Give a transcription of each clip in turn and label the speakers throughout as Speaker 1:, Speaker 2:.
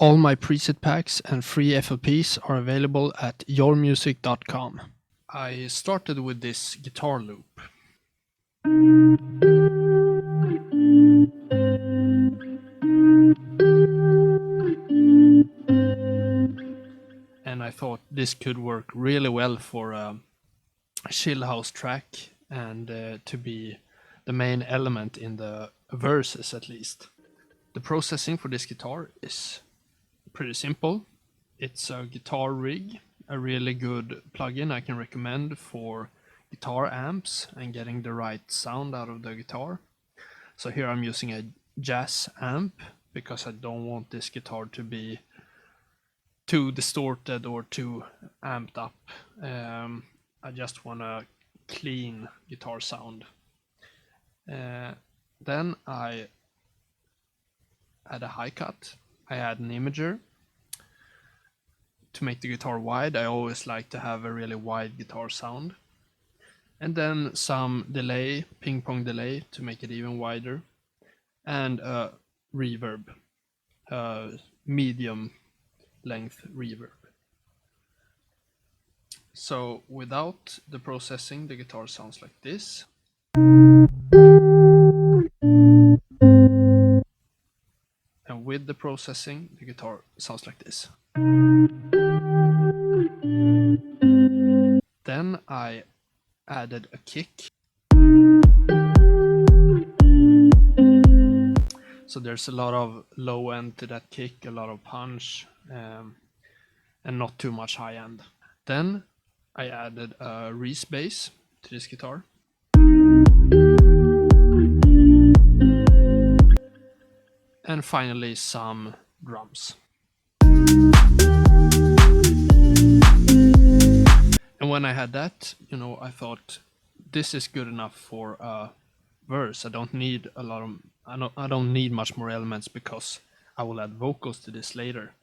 Speaker 1: All my preset packs and free FLPs are available at yourmusic.com. I started with this guitar loop. And I thought this could work really well for a chill house track and to be the main element in the verses at least. The processing for this guitar is pretty simple. It's a guitar rig, a really good plugin I can recommend for guitar amps and getting the right sound out of the guitar. So here I'm using a Jazz amp because I don't want this guitar to be too distorted or too amped up. I just want a clean guitar sound. Then I add a hi cut. I add an imager. To make the guitar wide, I always like to have a really wide guitar sound. And then some delay, ping pong delay to make it even wider. And a reverb, medium length reverb. So without the processing, the guitar sounds like this. And with the processing, the guitar sounds like this. Then I added a kick. So there's a lot of low end to that kick, a lot of punch, and not too much high end. Then I added a Reese bass to this guitar. And finally some drums. And when I had that, I thought this is good enough for a verse. I don't need I don't need much more elements because I will add vocals to this later.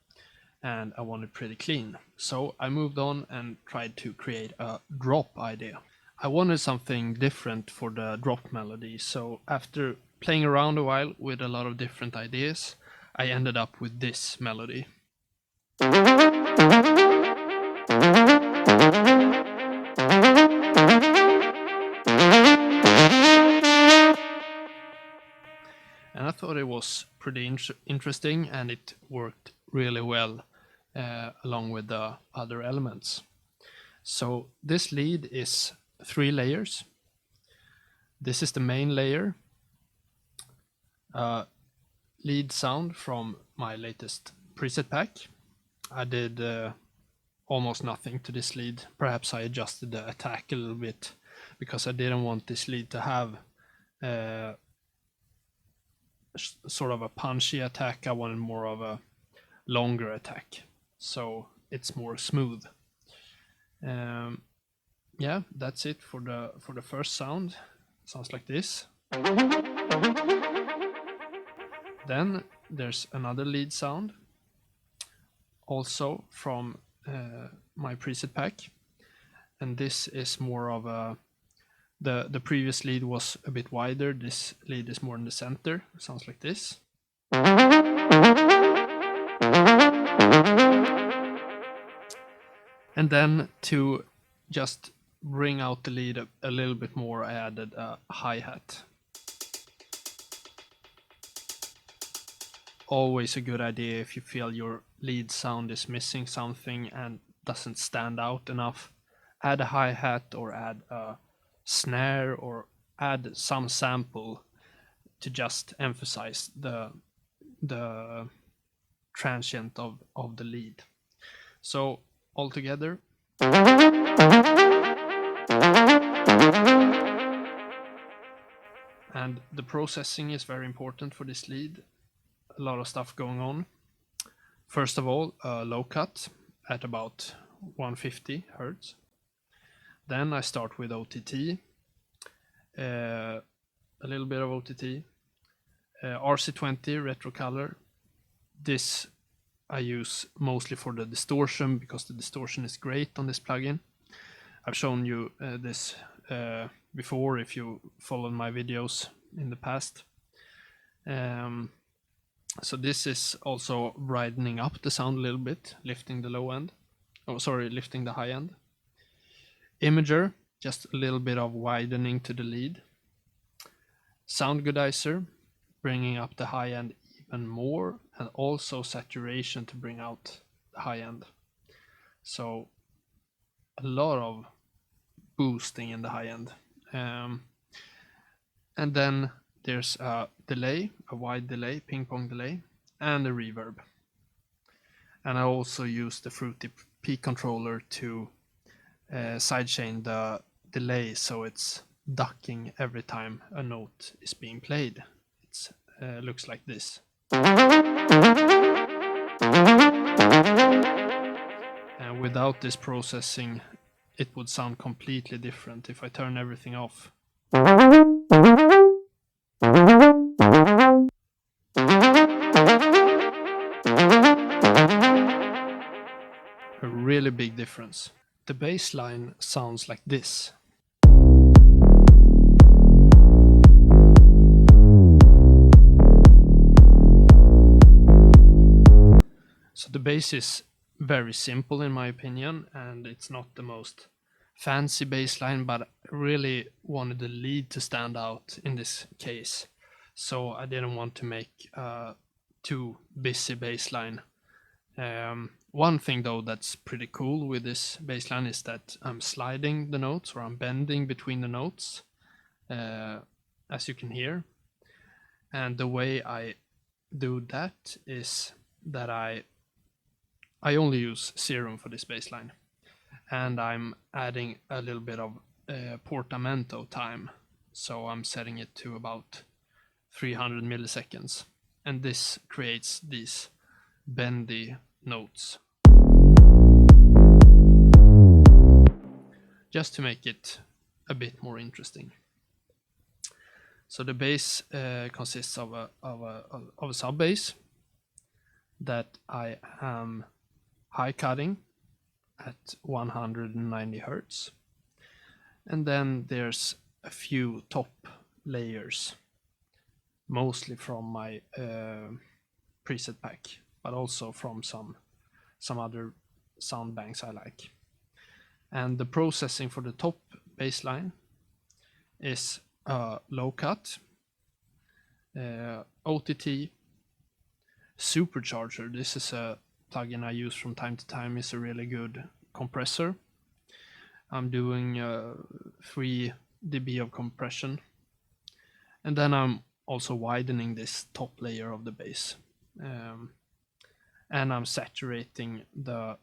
Speaker 1: And I want it pretty clean. So I moved on and tried to create a drop idea. I wanted something different for the drop melody. So after playing around a while with a lot of different ideas, I ended up with this melody. And I thought it was pretty interesting and it worked really well along with the other elements. So this lead is 3 layers. This is the main layer. Lead sound from my latest preset pack. I did almost nothing to this lead. Perhaps I adjusted the attack a little bit because I didn't want this lead to have sort of a punchy attack. I wanted more of a longer attack, so it's more smooth. Yeah, that's it for the first sound. Sounds like this. Then there's another lead sound, also from my preset pack, and this is more of a the previous lead was a bit wider. This lead is more in the center. Sounds like this. And then to just bring out the lead a little bit more, I added a hi-hat. Always a good idea if you feel your lead sound is missing something and doesn't stand out enough. Add a hi-hat or add a snare or add some sample to just emphasize the transient of the lead. So altogether, and the processing is very important for this lead. A lot of stuff going on. First of all, a low cut at about 150 Hertz. Then I start with OTT, a little bit of OTT, RC20 retro color. This I use mostly for the distortion because the distortion is great on this plugin. I've shown you this before if you followed my videos in the past. So this is also brightening up the sound a little bit, lifting the low end. Oh, sorry, lifting the high end. Imager, just a little bit of widening to the lead. Sound Goodizer, bringing up the high end even more, and also saturation to bring out the high end. So a lot of boosting in the high end. And then there's a delay, a wide delay, ping pong delay, and a reverb. And I also use the Fruity P controller to sidechain the delay, so it's ducking every time a note is being played. It looks like this. And without this processing, it would sound completely different if I turn everything off. A really big difference. The bass line sounds like this. So the bass is very simple in my opinion, and it's not the most fancy bass line, but I really wanted the lead to stand out in this case. So I didn't want to make a too busy bass line. One thing though that's pretty cool with this bass line is that I'm sliding the notes, or I'm bending between the notes, as you can hear. And the way I do that is that I only use Serum for this bass line, and I'm adding a little bit of portamento time, so I'm setting it to about 300 milliseconds, and this creates these bendy notes, just to make it a bit more interesting. So the bass consists of a sub bass that I am high cutting at 190 Hertz. And then there's a few top layers, mostly from my preset pack, but also from some other sound banks I like. And the processing for the top bass line is low cut, OTT, Supercharger. This is a plugin I use from time to time. It's a really good compressor. I'm doing 3 dB of compression, and then I'm also widening this top layer of the bass, and I'm saturating the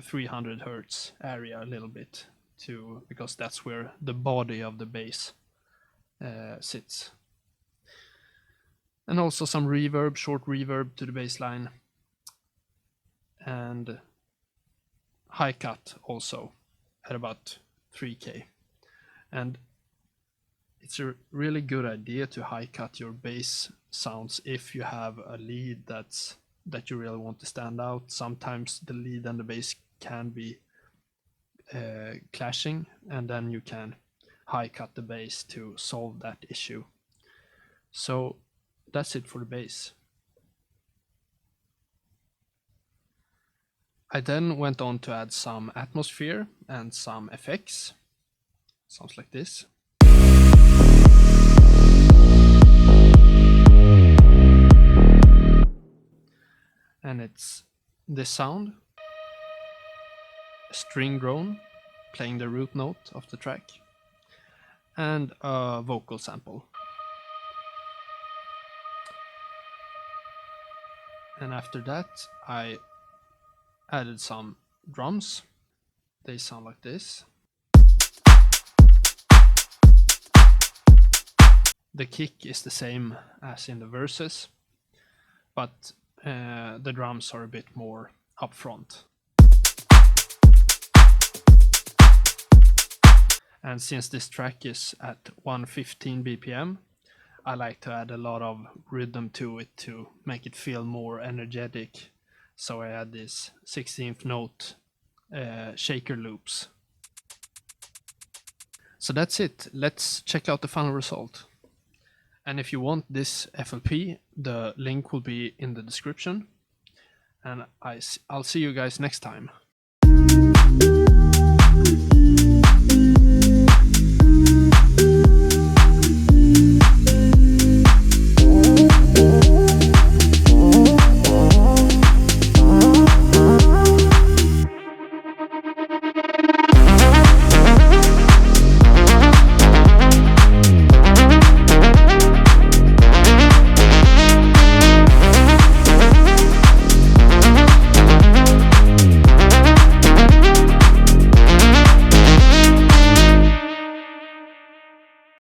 Speaker 1: 300 Hertz area a little bit too, because that's where the body of the bass sits. And also some reverb, short reverb to the bass line, and high cut also at about 3K. And it's a really good idea to high cut your bass sounds if you have a lead that you really want to stand out. Sometimes the lead and the bass can be clashing, and then you can high cut the bass to solve that issue. So that's it for the bass. I then went on to add some atmosphere and some effects. Sounds like this. And it's this sound, a string drone playing the root note of the track, and a vocal sample. And after that I added some drums. They sound like this. The kick is the same as in the verses, but the drums are a bit more upfront. And since this track is at 115 BPM, I like to add a lot of rhythm to it to make it feel more energetic. So I add these 16th note shaker loops. So that's it. Let's check out the final result. And if you want this FLP, the link will be in the description. And I'll see you guys next time.